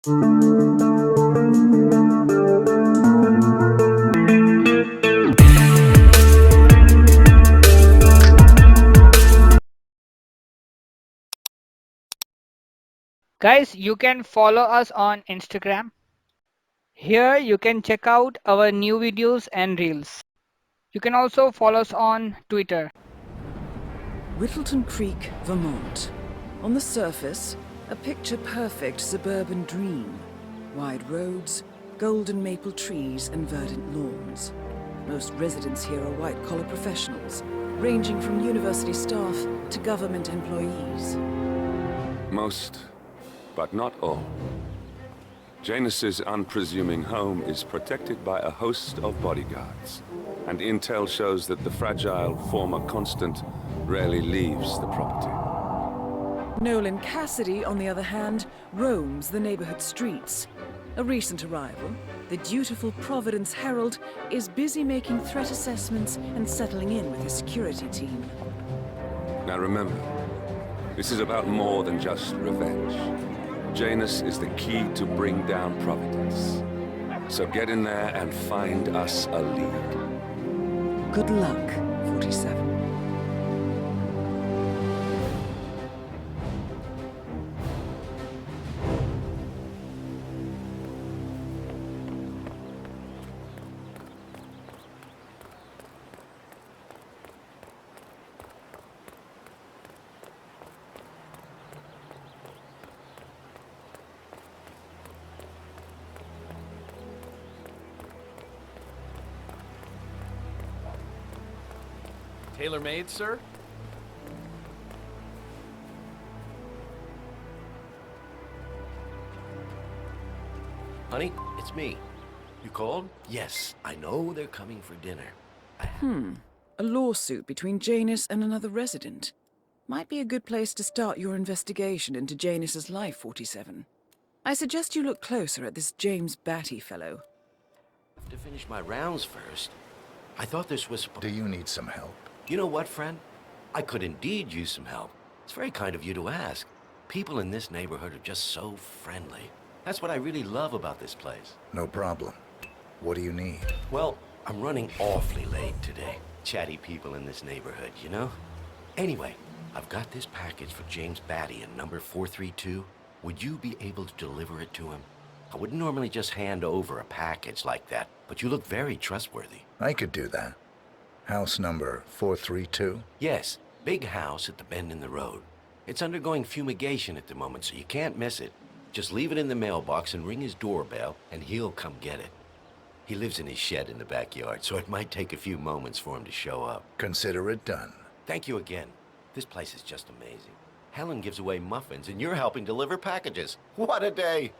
Guys, you can follow us on Instagram. Here you can check out our new videos and reels. You can also follow us on Twitter. Whittleton Creek, Vermont. On the surface, a picture-perfect suburban dream. Wide roads, golden maple trees and verdant lawns. Most residents here are white-collar professionals, ranging from university staff to government employees. Most, but not all. Janus's unpresuming home is protected by a host of bodyguards, and intel shows that the fragile former constant rarely leaves the property. Nolan Cassidy, on the other hand, roams the neighborhood streets. A recent arrival, the dutiful Providence Herald is busy making threat assessments and settling in with his security team. Now remember, this is about more than just revenge. Janus is the key to bring down Providence. So get in there and find us a lead. Good luck, 47. Tailor-made, sir? Honey, it's me. You called? Yes, I know they're coming for dinner. A lawsuit between Janus and another resident. Might be a good place to start your investigation into Janus's life, 47. I suggest you look closer at this James Batty fellow. I have to finish my rounds first. I thought this was supposed... Do you need some help? You know what, friend? I could indeed use some help. It's very kind of you to ask. People in this neighborhood are just so friendly. That's what I really love about this place. No problem. What do you need? Well, I'm running awfully late today. Chatty people in this neighborhood, you know? Anyway, I've got this package for James Batty in number 432. Would you be able to deliver it to him? I wouldn't normally just hand over a package like that, but you look very trustworthy. I could do that. House number 432? Yes, big house at the bend in the road. It's undergoing fumigation at the moment, so you can't miss it. Just leave it in the mailbox and ring his doorbell, and he'll come get it. He lives in his shed in the backyard, so it might take a few moments for him to show up. Consider it done. Thank you again. This place is just amazing. Helen gives away muffins, and you're helping deliver packages. What a day!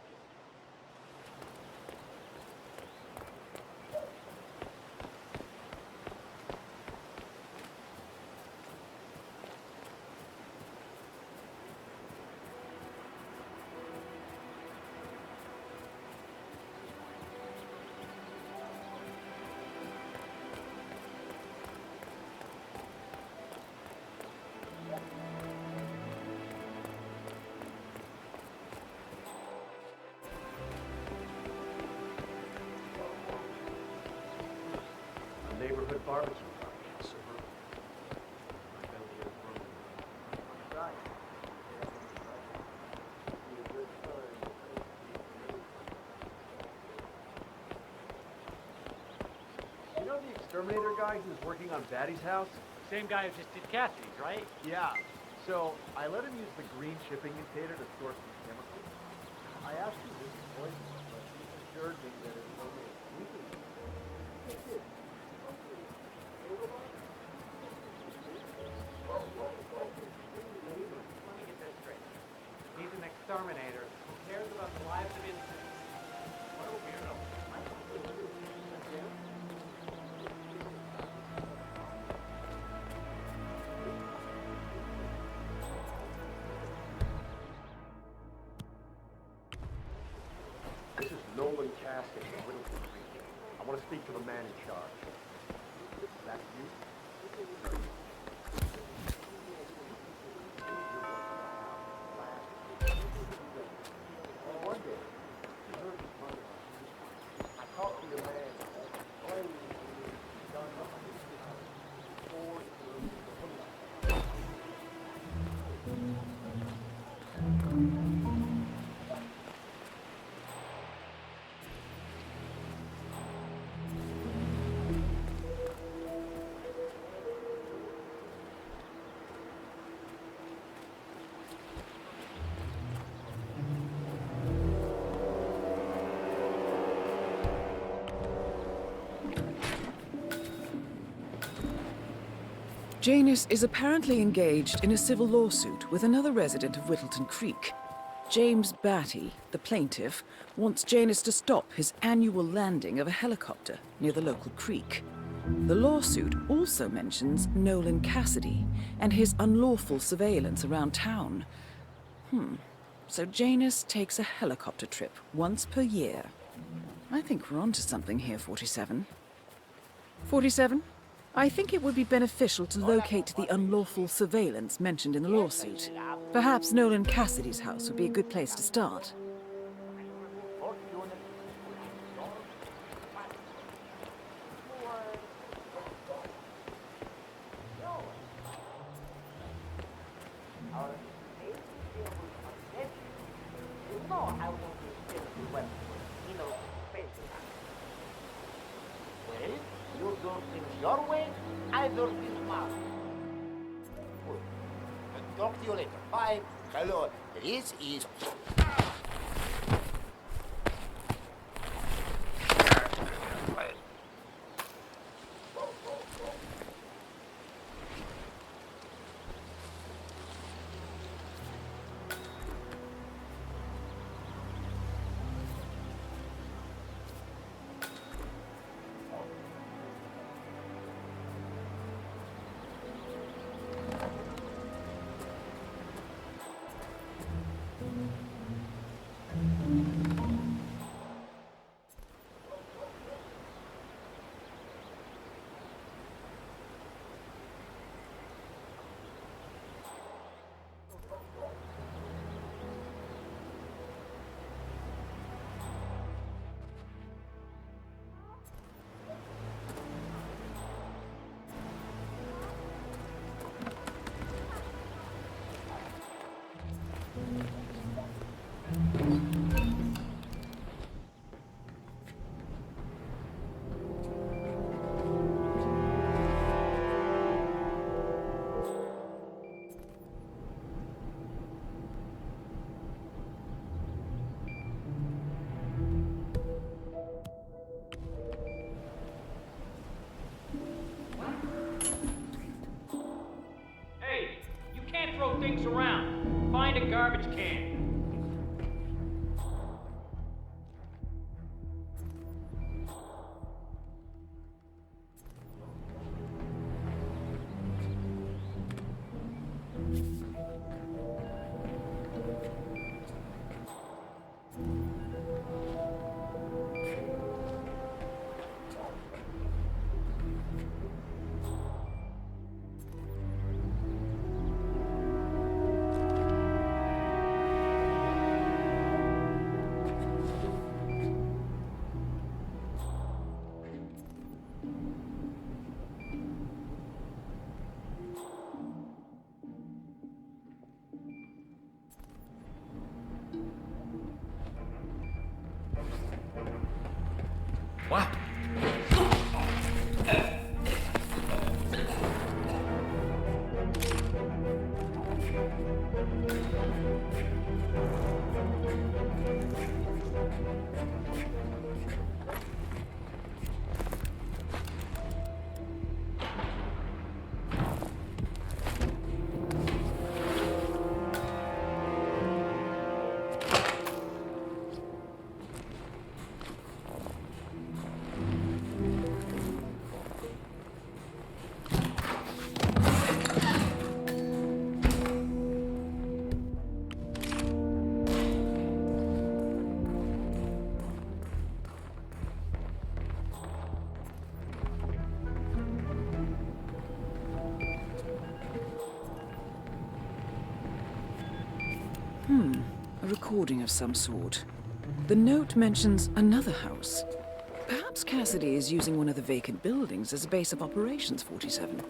Neighborhood barbecue. You know the exterminator guy who's working on Batty's house? Same guy who just did Cassidy's, right? Yeah. So I let him use the green shipping container to store some chemicals. I asked him this poison, but he assured me that it's only a sneaky. Let me get this straight. He's an exterminator who cares about the lives of innocents. What a weirdo. This is Nolan Cassidy of Whittleton Creek. I want to speak to the man in charge. That's you? Janus is apparently engaged in a civil lawsuit with another resident of Whittleton Creek. James Batty, the plaintiff, wants Janus to stop his annual landing of a helicopter near the local creek. The lawsuit also mentions Nolan Cassidy and his unlawful surveillance around town. So Janus takes a helicopter trip once per year. I think we're onto something here, 47. 47? I think it would be beneficial to locate the unlawful surveillance mentioned in the lawsuit. Perhaps Nolan Cassidy's house would be a good place to start. You do things your way, I do things mine. Talk to you later. Bye. Hello. This is... Throw things around. Find a garbage can. What? A recording of some sort. The note mentions another house. Perhaps Cassidy is using one of the vacant buildings as a base of operations, 47.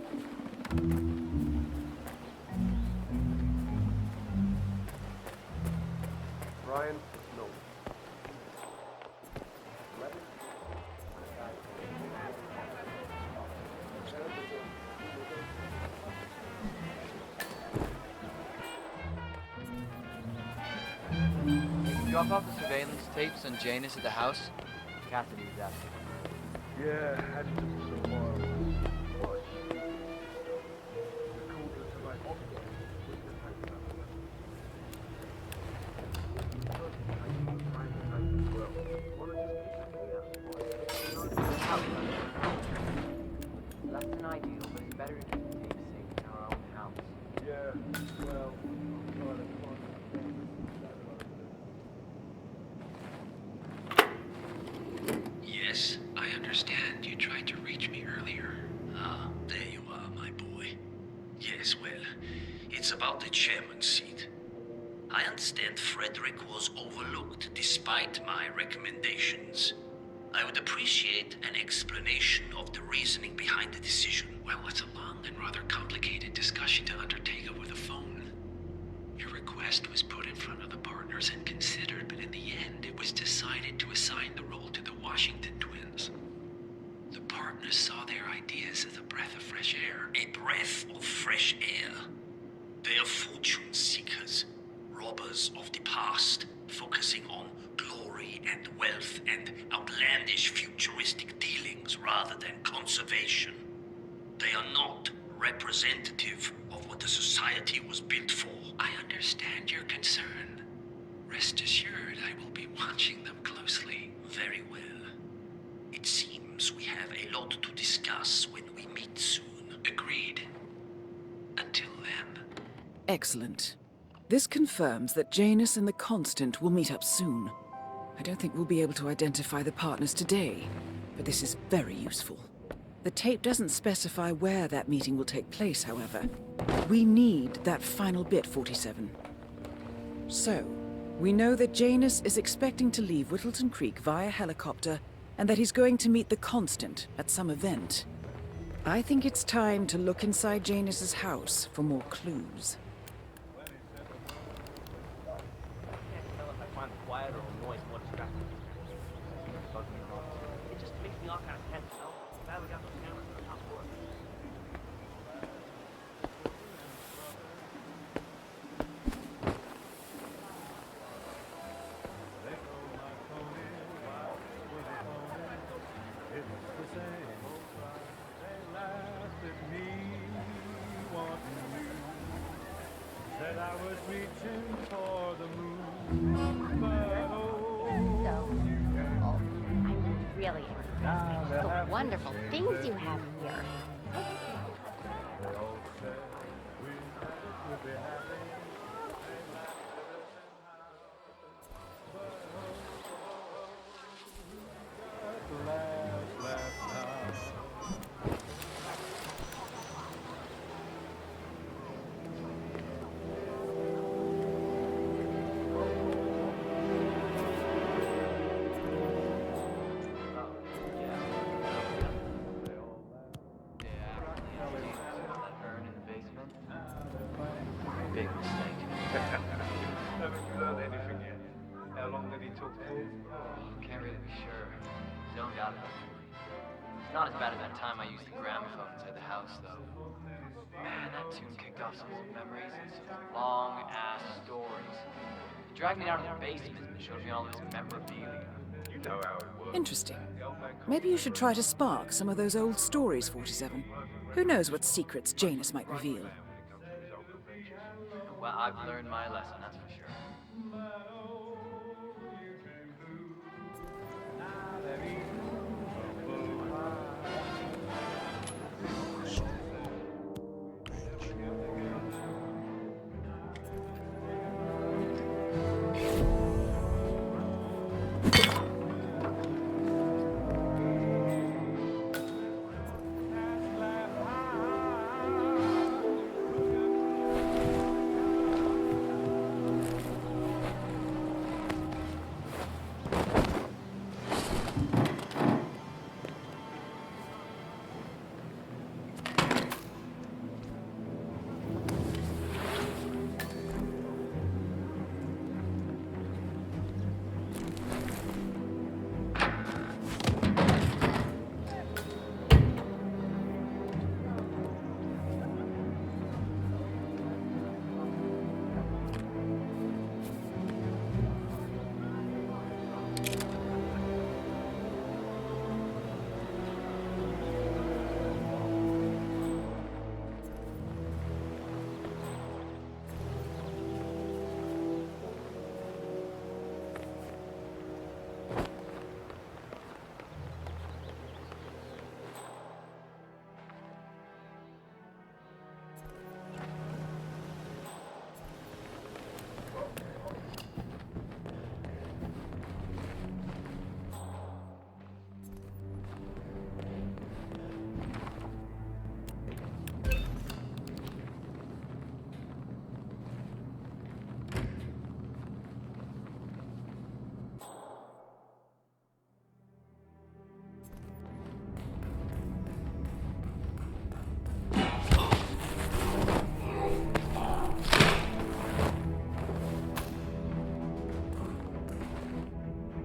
Brian, no. Drop off the surveillance tapes on Janus at the house? Cassidy was after. Yeah, I just so far. understand you tried to reach me earlier. Ah, there you are, my boy. Yes, well, it's about the chairman's seat. I understand Frederick was overlooked despite my recommendations. I would appreciate an explanation of the reasoning behind the decision. Well, it's a long and rather complicated discussion to undertake over the phone. Your request was put in front of the partners and considered, but in the end, it was decided to assign the role to the Washington twins. The partners saw their ideas as a breath of fresh air. A breath of fresh air. They are fortune seekers, robbers of the past, focusing on glory and wealth and outlandish futuristic dealings rather than conservation. They are not representative of what the society was built for. I understand your concern. Rest assured, I will be watching them closely. Very well. It seems we have a lot to discuss when we meet soon. Agreed. Until then. Excellent. This confirms that Janus and the Constant will meet up soon. I don't think we'll be able to identify the partners today, but this is very useful. The tape doesn't specify where that meeting will take place, however. We need that final bit, 47. So, we know that Janus is expecting to leave Whittleton Creek via helicopter, and that he's going to meet the Constant at some event. I think it's time to look inside Janus's house for more clues. Quiet or noise more distracting. It just makes me all kind of tense, you know? Glad we got those cameras on the top floor. Said I was reaching for the moon, but I'm really impressed by the wonderful things you have here. Big mistake. Haven't learned anything yet. How long did he talk for? Can't really be sure. Zoned out enough. It's not as bad as that time I used the gramophone inside the house, though. Man, that tune kicked off some memories and some long-ass stories. It dragged me down to the basement and showed me all this memorabilia. You know how it works. Interesting. Maybe you should try to spark some of those old stories, 47. Who knows what secrets Janus might reveal? Well, I've learned my lesson, that's for sure.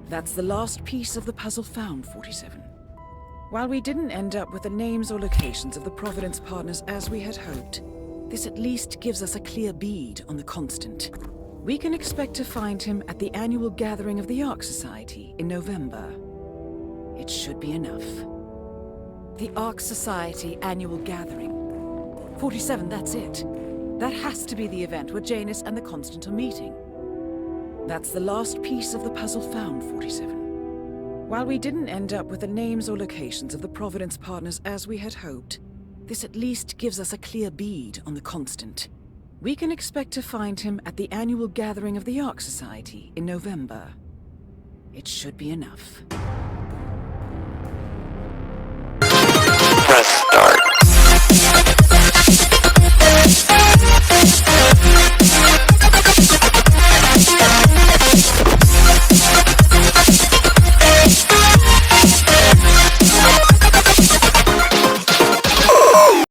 That's the last piece of the puzzle found, 47. While we didn't end up with the names or locations of the Providence partners as we had hoped, this at least gives us a clear bead on the Constant. We can expect to find him at the annual gathering of the Ark Society in November. It should be enough. The Ark Society annual gathering. 47, that's it. That has to be the event where Janus and the Constant are meeting. That's the last piece of the puzzle found, 47. While we didn't end up with the names or locations of the Providence partners as we had hoped, this at least gives us a clear bead on the Constant. We can expect to find him at the annual gathering of the Ark Society in November. It should be enough. Press start.